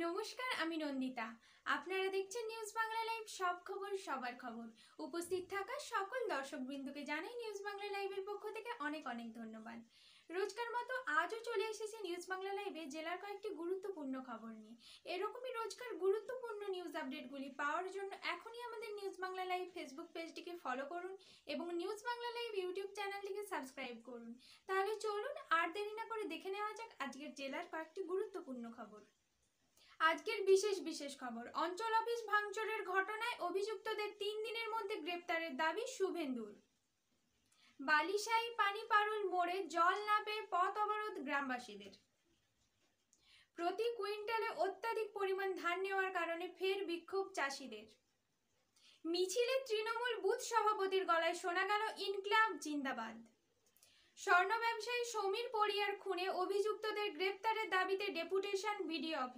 নমস্কার, আমি নন্দিতা। আপনারা দেখছেন নিউজ বাংলা লাইভ, সব খবর সবার খবর। উপস্থিত থাকা সকল দর্শকবৃন্দকে জানাই নিউজ বাংলা লাইভের পক্ষ থেকে অনেক অনেক ধন্যবাদ। রোজকার মতো আজও চলে এসেছে নিউজ বাংলা লাইভে জেলার কয়েকটি গুরুত্বপূর্ণ খবর নিয়ে। এরকমই রোজকার গুরুত্বপূর্ণ নিউজ আপডেটগুলি পাওয়ার জন্য এখনই আমাদের নিউজ বাংলা লাইভ ফেসবুক পেজটিকে ফলো করুন এবং নিউজ বাংলা লাইভ ইউটিউব চ্যানেলটিকে সাবস্ক্রাইব করুন। তাহলে চলুন আর দেরি না করে দেখে নেওয়া যাক আজকের জেলার কয়েকটি গুরুত্বপূর্ণ খবর। আজকের বিশেষ খবর, অঞ্চল অফিস ভাঙচুরের ঘটনায় অভিযুক্তদের 3 দিনের মধ্যে গ্রেপ্তারের দাবি শুভেন্দুর। বালিশাই পানিপারুল মোড়ে জল না পেয়ে পথ অবরোধ গ্রামবাসীদের। প্রতি কুইন্টালে অত্যাধিক পরিমাণ ধান নেওয়ার কারণে ফের বিক্ষোভ চাষিদের। মিছিলে তৃণমূল বুথ সভাপতির গলায় শোনা গেল ইনকলাব জিন্দাবাদ। স্বর্ণ ব্যবসায়ী সমীর পরিয়ার খুনে অভিযুক্তদের গ্রেপ্তারের দাবিতে ডেপুটেশন বিডিও অফিস।